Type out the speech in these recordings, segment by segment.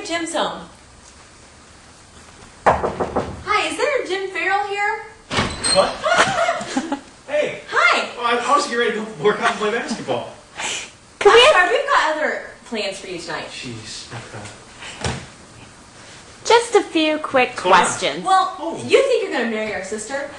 if Jim's home. Hi, is there a Jim Farrell here? What? Hey. Hi. Oh, I was getting ready to go work out and play basketball. I'm sorry, we've got other plans for you tonight. Jeez. Okay. Just a few quick questions. Well, you think you're going to marry our sister?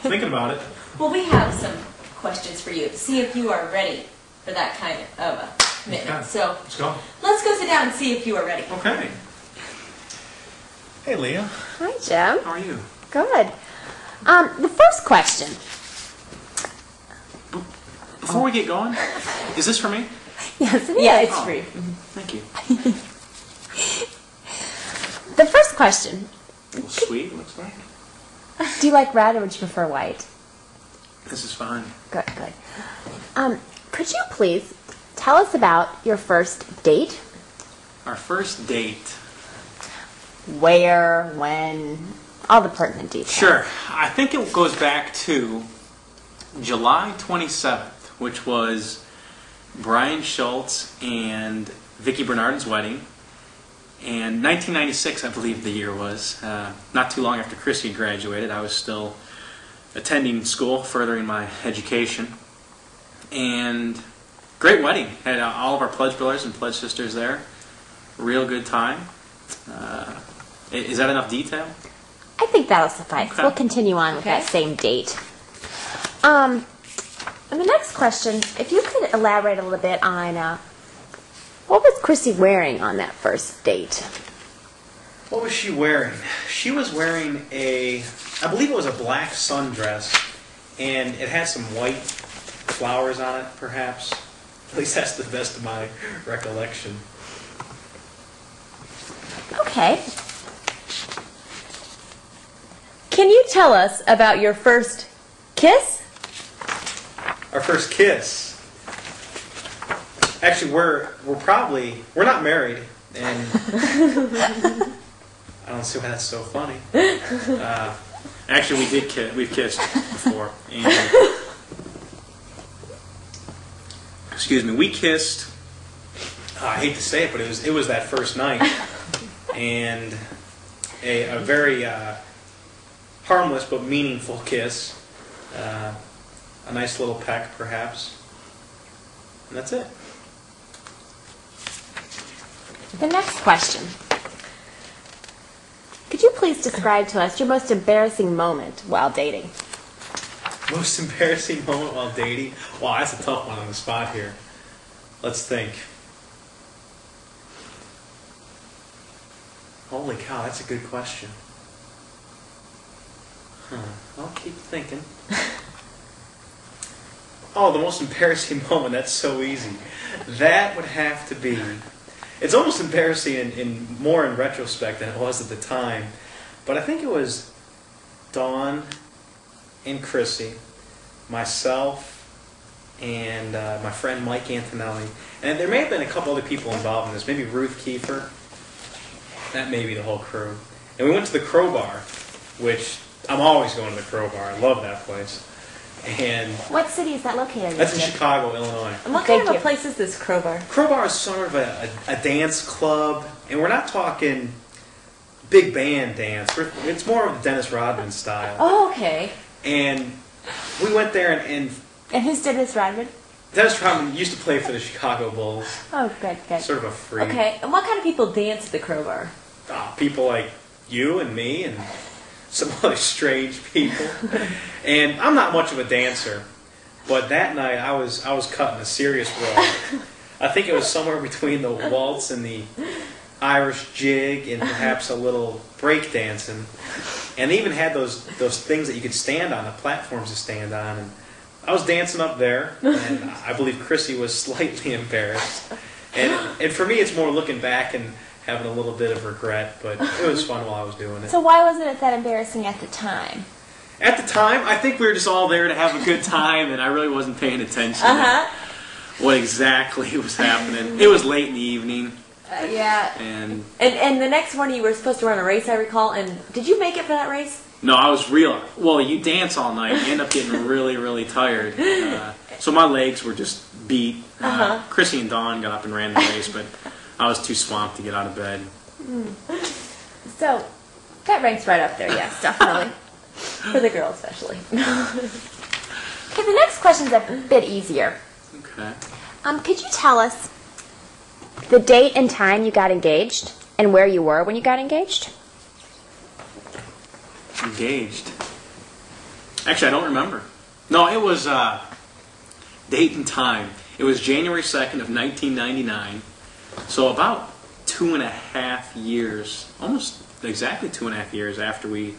Thinking about it. Well, we have some questions for you to see if you are ready for that kind of a commitment. Okay. So Let's go. let's go sit down and see if you are ready. Okay. Hey, Leah. Hi, Jim. How are you? Good. The first question. Before we get going, is this for me? Yes, it is. Yeah, it's free. Thank you. The first question. A little sweet, looks like. Do you like red or would you prefer white? This is fine. Good, good. Could you please tell us about your first date? Our first date. Where, when, all the pertinent details. Sure. I think it goes back to July 27th, which was Brian Schultz and Vicki Bernardin's wedding. And 1996, I believe the year was. Not too long after Christie graduated. I was still attending school, furthering my education. And great wedding. Had all of our pledge brothers and pledge sisters there. Real good time. Is that enough detail? I think that'll suffice. Okay. We'll continue on with that same date. And the next question, if you could elaborate a little bit on what was Christie wearing on that first date? What was she wearing? She was wearing I believe it was a black sundress, and it had some white flowers on it, perhaps. At least that's the best of my recollection. Okay. Can you tell us about your first kiss? Our first kiss. Actually, we're not married, and I don't see why that's so funny. Actually, we've kissed before, and excuse me, we kissed. I hate to say it, but it was that first night, and a very harmless but meaningful kiss. A nice little peck, perhaps, and that's it. The next question. Could you please describe to us your most embarrassing moment while dating? Most embarrassing moment while dating? Wow, that's a tough one on the spot here. Let's think. Holy cow, that's a good question. I'll keep thinking. Oh, the most embarrassing moment, that's so easy. That would have to be... It's almost embarrassing more in retrospect than it was at the time. But I think it was Dawn and Chrissy, myself, and my friend Mike Antonelli. And there may have been a couple other people involved in this. Maybe Ruth Kiefer. That may be the whole crew. And we went to the Crowbar, which I'm always going to the Crowbar. I love that place. And what city is that located in? That's in Chicago, Illinois. And what kind of a place is this Crowbar? Crowbar is sort of a dance club, and we're not talking big band dance. It's more of the Dennis Rodman style. Oh, okay. And we went there, and who's Dennis Rodman? Dennis Rodman used to play for the Chicago Bulls. Oh, good, good. Sort of a freak. Okay, and what kind of people dance at the Crowbar? People like you and me and some other strange people. And I'm not much of a dancer, but that night I was cutting a serious role. I think it was somewhere between the waltz and the Irish jig and perhaps a little break dancing. And they even had those things that you could stand on, the platforms to stand on. And I was dancing up there, and I believe Chrissy was slightly embarrassed. And for me, it's more looking back and having a little bit of regret, but it was fun while I was doing it. So why wasn't it that embarrassing at the time? At the time, I think we were just all there to have a good time, and I really wasn't paying attention to what exactly was happening. It was late in the evening. Yeah. And the next morning you were supposed to run a race, I recall. And did you make it for that race? No, I was real. Well, you dance all night. You end up getting really, really tired. So my legs were just beat. Chrissy and Dawn got up and ran the race, but I was too swamped to get out of bed. So, that ranks right up there, yes, definitely. For the girl, especially. Okay, the next question's a bit easier. Okay. Could you tell us the date and time you got engaged and where you were when you got engaged? Engaged. Actually, I don't remember. No, it was date and time. It was January 2nd of 1999. So about 2.5 years, almost exactly 2.5 years after we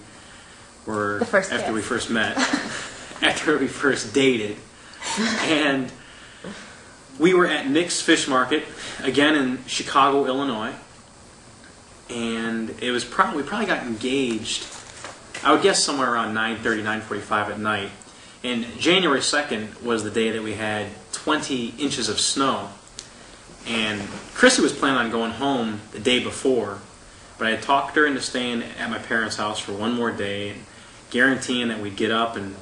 were after we first met, after we first dated, and we were at Nick's Fish Market again in Chicago, Illinois, and it was we probably got engaged. I would guess somewhere around 9:30, 9:45 at night. And January 2nd was the day that we had 20 inches of snow. And Christie was planning on going home the day before, but I had talked her into staying at my parents' house for one more day, and guaranteeing that we'd get up and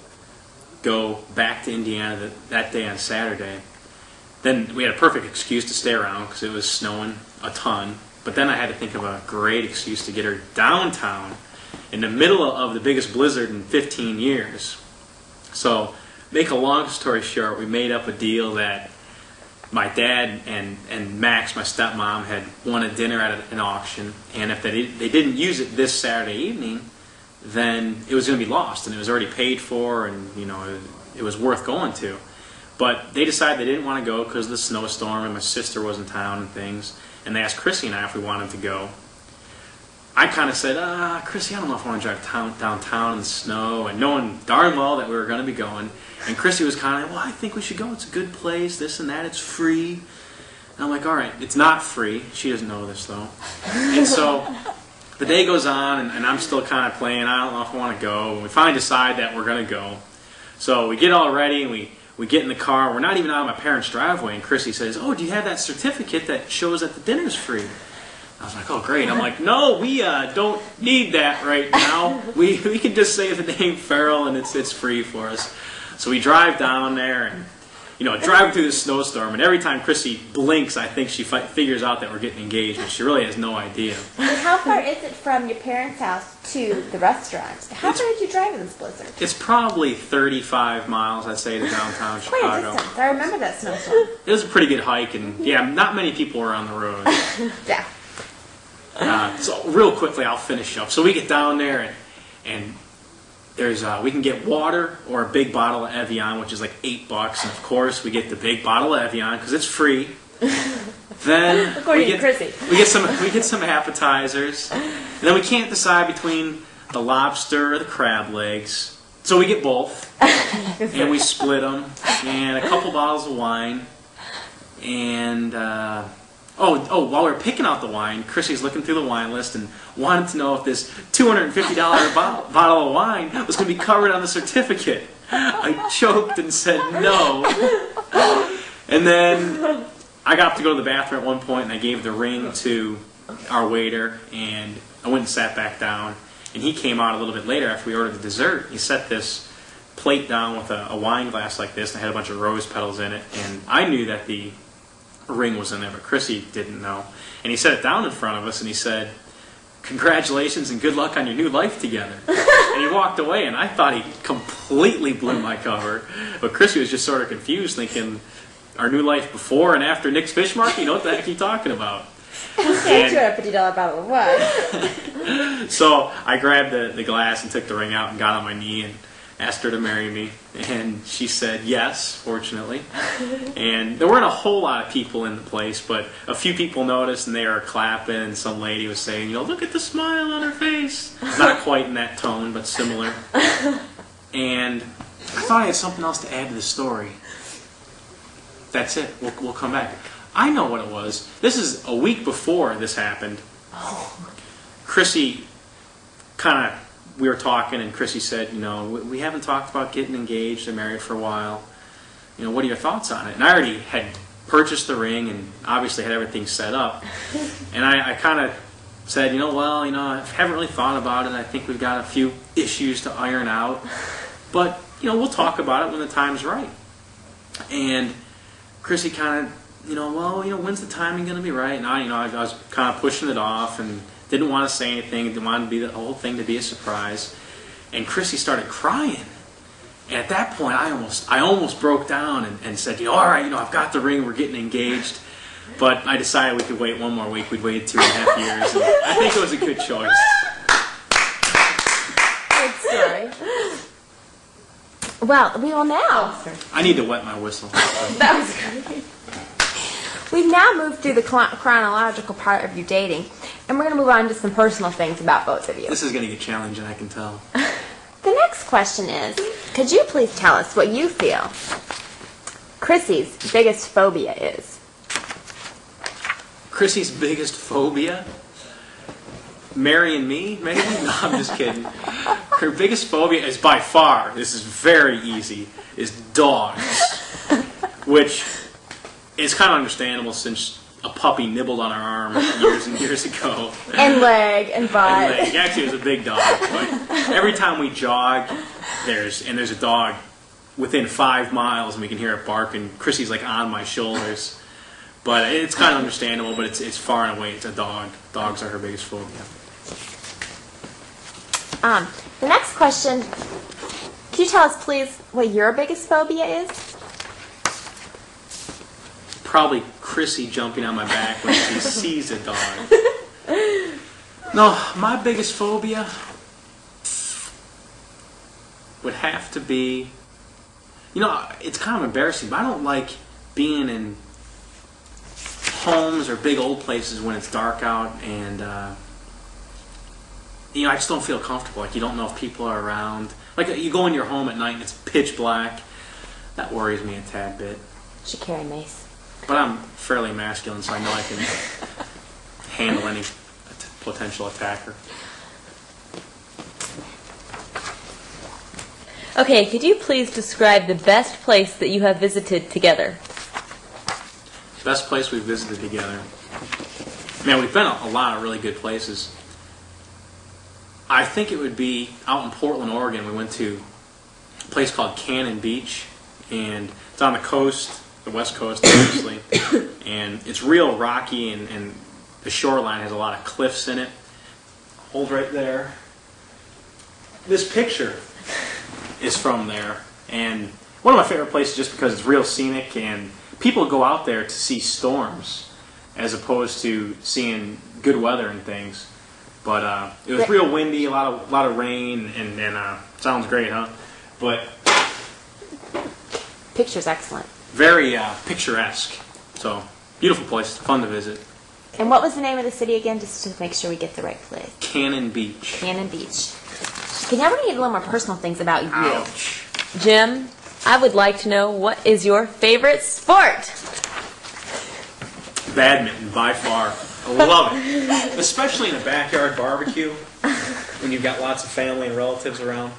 go back to Indiana that day on Saturday. Then we had a perfect excuse to stay around because it was snowing a ton. But then I had to think of a great excuse to get her downtown in the middle of the biggest blizzard in 15 years. So, make a long story short, we made up a deal that my dad and Max, my stepmom, had won a dinner at an auction, and if they didn't use it this Saturday evening, then it was going to be lost, and it was already paid for, and it was worth going to. But they decided they didn't want to go because of the snowstorm, and my sister was in town and things, and they asked Chrissy and I if we wanted to go. I kind of said, Chrissy, I don't know if I want to drive downtown in the snow, and knowing darn well that we were going to be going. And Chrissy was kind of, well, I think we should go. It's a good place, this and that. It's free. And I'm like, all right, it's not free. She doesn't know this, though. And so the day goes on, and I'm still kind of playing. I don't know if I want to go. And we finally decide that we're going to go. So we get all ready, and we get in the car. We're not even out of my parents' driveway, and Chrissy says, oh, do you have that certificate that shows that the dinner's free? I was like, oh, great. I'm like, no, we don't need that right now. We can just say the name Farrell, and it's free for us. So we drive down there, and driving through this snowstorm, and every time Chrissy blinks, I think she figures out that we're getting engaged, but she really has no idea. And how far is it from your parents' house to the restaurant? How far did you drive in this blizzard? It's probably 35 miles, I'd say, to downtown Chicago. Quite a distance. I remember that snowstorm. It was a pretty good hike, and yeah, not many people were on the road. Yeah. So real quickly, I'll finish up. So we get down there, and there's we can get water or a big bottle of Evian, which is like $8, and of course we get the big bottle of Evian because it's free. Then we get some appetizers, and then we can't decide between the lobster or the crab legs, so we get both, and we split them, and a couple bottles of wine, and. While we were picking out the wine, Chrissy's looking through the wine list and wanted to know if this $250 bottle of wine was going to be covered on the certificate. I choked and said no. And then I got to go to the bathroom at one point, and I gave the ring to our waiter, and I went and sat back down. And he came out a little bit later after we ordered the dessert. He set this plate down with a wine glass like this, and it had a bunch of rose petals in it. And I knew that the ring was in there, but Chrissy didn't know. And he set it down in front of us, and he said, congratulations and good luck on your new life together. And he walked away, and I thought he completely blew my cover. But Chrissy was just sort of confused, thinking, our new life before and after Nick's Fish Market? What the heck are you talking about? Okay, sure, a $50 bottle of wine. So I grabbed the glass and took the ring out and got on my knee and asked her to marry me, and she said yes, fortunately. And there weren't a whole lot of people in the place, but a few people noticed, and they were clapping, and some lady was saying, look at the smile on her face. Not quite in that tone, but similar. And I thought I had something else to add to the story. That's it. We'll come back. I know what it was. This is a week before this happened. Chrissy we were talking, and Chrissy said, we haven't talked about getting engaged and married for a while. What are your thoughts on it? And I already had purchased the ring and obviously had everything set up. And I kind of said, I haven't really thought about it. I think we've got a few issues to iron out. But, we'll talk about it when the time's right. And Chrissy kind of when's the timing going to be right? And I was kind of pushing it off and didn't want to say anything. Didn't want to be the whole thing to be a surprise. And Christie started crying. And at that point, I almost broke down and said, all right, I've got the ring. We're getting engaged. But I decided we could wait one more week. We'd waited 2.5 years. And I think it was a good choice. Good story. Well, we will now. I need to wet my whistle. That was great. We've now moved through the chronological part of your dating, and we're going to move on to some personal things about both of you. This is going to get challenging, I can tell. The next question is, could you please tell us what you feel Chrissy's biggest phobia is? Chrissy's biggest phobia? Marrying me, maybe? No, I'm just kidding. Her biggest phobia is by far, this is very easy, is dogs. Which is kind of understandable since a puppy nibbled on her arm years and years ago. And leg and butt. And leg. Actually, it was a big dog. But every time we jog, there's a dog within 5 miles, and we can hear it bark, and Chrissy's like on my shoulders. But it's kind of understandable, but it's far and away, it's a dog. Dogs are her biggest phobia. The next question, can you tell us, please, what your biggest phobia is? Probably Chrissy jumping on my back when she sees a dog. No, my biggest phobia would have to be, it's kind of embarrassing, but I don't like being in homes or big old places when it's dark out, and I just don't feel comfortable. Like, you don't know if people are around. Like, you go in your home at night and it's pitch black. That worries me a tad bit. Should carry a mace. But I'm fairly masculine, so I know I can handle any potential attacker. Okay, could you please describe the best place that you have visited together? Best place we've visited together. Man, we've been a lot of really good places. I think it would be out in Portland, Oregon. We went to a place called Cannon Beach, and it's on the coast, the west coast, obviously. And it's real rocky, and the shoreline has a lot of cliffs in it. Hold right there. This picture is from there, and one of my favorite places just because it's real scenic, and people go out there to see storms as opposed to seeing good weather and things. But it was real windy, a lot of rain, and sounds great, huh? But Picture's excellent. very picturesque. So beautiful place, fun to visit. And what was the name of the city again, just to make sure we get the right place? Cannon Beach. Cannon Beach. Okay, now we're going to get a little more personal things about you. Ouch. Jim, I would like to know, what is your favorite sport? Badminton, by far. I love it. Especially in a backyard barbecue when you've got lots of family and relatives around.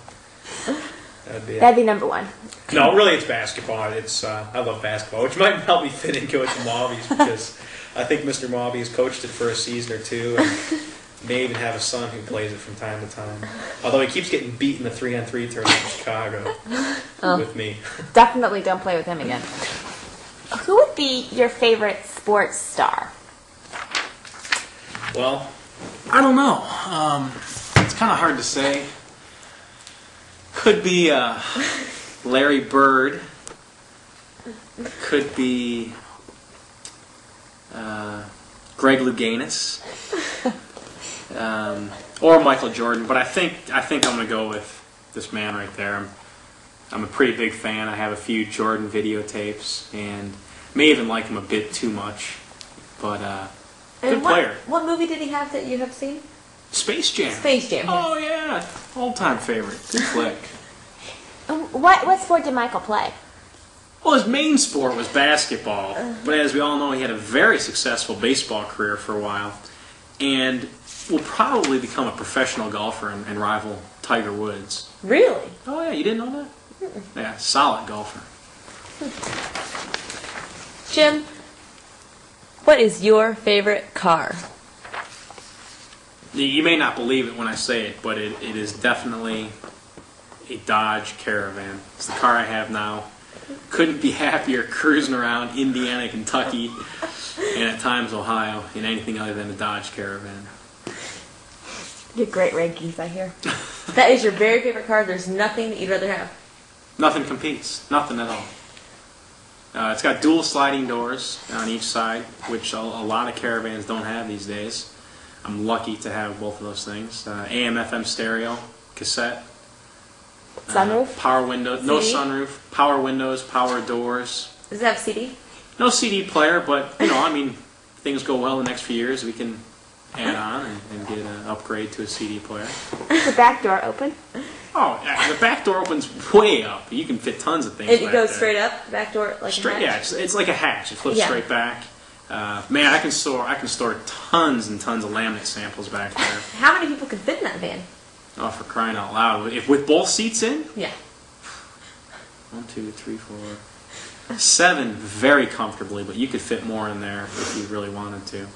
That'd be it. That'd be number one. No, really, it's basketball. I love basketball, which might help me fit in Coach Mauby's because I think Mr. Mauby has coached it for a season or two and may even have a son who plays it from time to time. Although he keeps getting beat in the 3-on-3 tournament in Chicago with me. Definitely don't play with him again. Who would be your favorite sports star? Well, I don't know. It's kind of hard to say. Could be Larry Bird. Could be Greg Louganis. Or Michael Jordan. But I think I'm going to go with this man right there. I'm a pretty big fan. I have a few Jordan videotapes and may even like him a bit too much. But good player. What movie did he have that you have seen? Space Jam. Space Jam. Oh yeah, all-time favorite. Good flick. What sport did Michael play? Well, his main sport was basketball, but as we all know, he had a very successful baseball career for a while, and will probably become a professional golfer and rival Tiger Woods. Really? Oh yeah, you didn't know that? Yeah, solid golfer. Jim, what is your favorite car? You may not believe it when I say it, but it is definitely a Dodge Caravan. It's the car I have now. couldn't be happier cruising around Indiana, Kentucky, and at times Ohio in anything other than a Dodge Caravan. You get great rankings, I hear. That is your very favorite car. There's nothing that you'd rather have. Nothing competes. Nothing at all. It's got dual sliding doors on each side, which a lot of Caravans don't have these days. I'm lucky to have both of those things. AM/FM stereo, cassette. Sunroof? Power windows. No CD? sunroof. Power windows, power doors. Does it have CD? No CD player, but, I mean, things go well the next few years. We can add on and get an upgrade to a CD player. Is the back door open? Oh, the back door opens way up. You can fit tons of things It back goes there. straight up, the back door, like Straight, a hatch? yeah, it's like a hatch. It flips Yeah. straight back. Man, I can store tons and tons of laminate samples back there. How many people could fit in that van? Oh, for crying out loud! If with both seats in, Yeah. 1, 2, 3, 4, 7 very comfortably. But you could fit more in there if you really wanted to.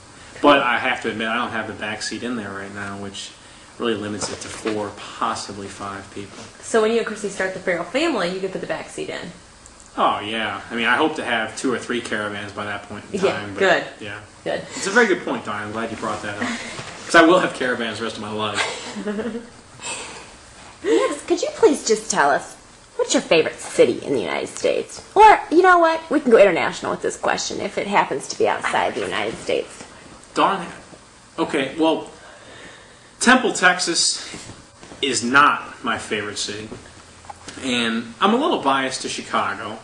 But I have to admit, I don't have the back seat in there right now, which really limits it to 4, possibly 5 people. So when you and Christy start the Farrell family, you could put the back seat in. Oh yeah, I mean, I hope to have 2 or 3 Caravans by that point in Yeah, time. But good. Yeah, Good. it's a very good point, Don. I'm glad you brought that up because I will have Caravans the rest of my life. Next, could you please just tell us, what's your favorite city in the United States? Or, you know what, we can go international with this question if it happens to be outside the United States. Darn it. Okay, well, Temple, Texas is not my favorite city. And I'm a little biased to Chicago.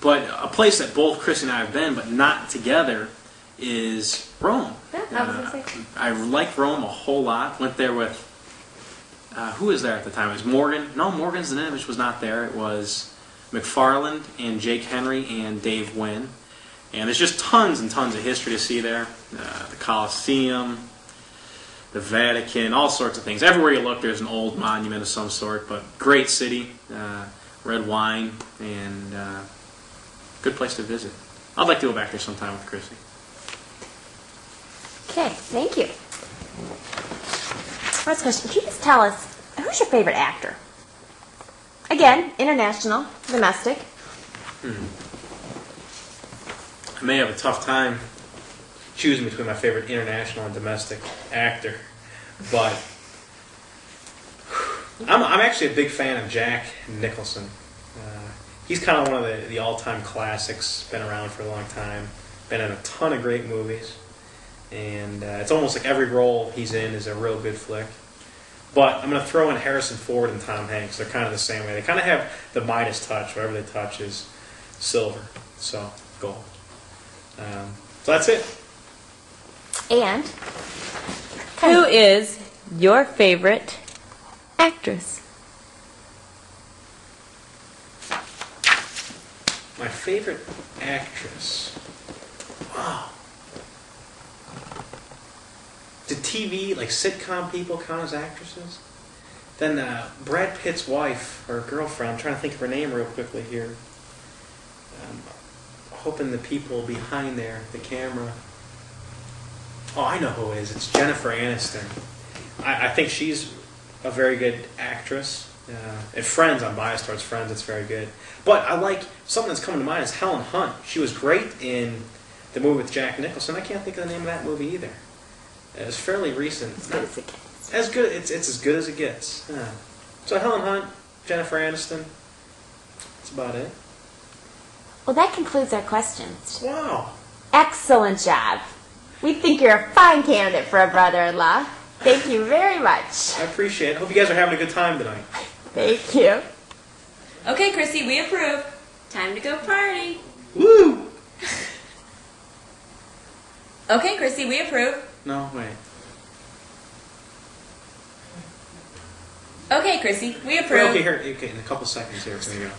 But a place that both Chris and I have been, but not together, is Rome. Yeah, I was gonna say. I like Rome a whole lot. Went there with, who was there at the time? It was Morgan. No, Morgan Zaninovich was not there. It was McFarland and Jake Henry and Dave Wynn. And there's just tons and tons of history to see there. The Colosseum, the Vatican, all sorts of things. Everywhere you look, there's an old monument of some sort. But great city, red wine, and good place to visit. I'd like to go back there sometime with Christie. Okay, thank you. First question, can you just tell us, who's your favorite actor? Again, international, domestic. I may have a tough time choosing between my favorite international and domestic actor, but I'm actually a big fan of Jack Nicholson. He's kind of one of the all-time classics, been around for a long time, been in a ton of great movies, and it's almost like every role he's in is a real good flick. But I'm going to throw in Harrison Ford and Tom Hanks. They're kind of the same way. They kind of have the Midas touch. Whatever they touch is silver, so gold. So that's it. And who is your favorite actress? My favorite actress. Wow. Do TV, like sitcom people, count as actresses? Then Brad Pitt's wife, or girlfriend, I'm trying to think of her name real quickly here. Hoping the people behind there, the camera. Oh, I know who it is. It's Jennifer Aniston. I think she's a very good actress. And Friends, I'm biased towards Friends. It's very good. But I like, something that's coming to mind is Helen Hunt. She was great in the movie with Jack Nicholson. I can't think of the name of that movie either. It was fairly recent. As good as it gets. As good. It's as good as it gets. Yeah. So Helen Hunt, Jennifer Aniston. That's about it. Well, that concludes our questions. Wow. Excellent job. We think you're a fine candidate for a brother-in-law. Thank you very much. I appreciate it. Hope you guys are having a good time tonight. Thank you. Okay, Christy, we approve. Time to go party. Woo! Okay, Christy, we approve. No, wait. Okay, Christy, we approve. Okay, here. Okay, in a couple seconds here. Here we go.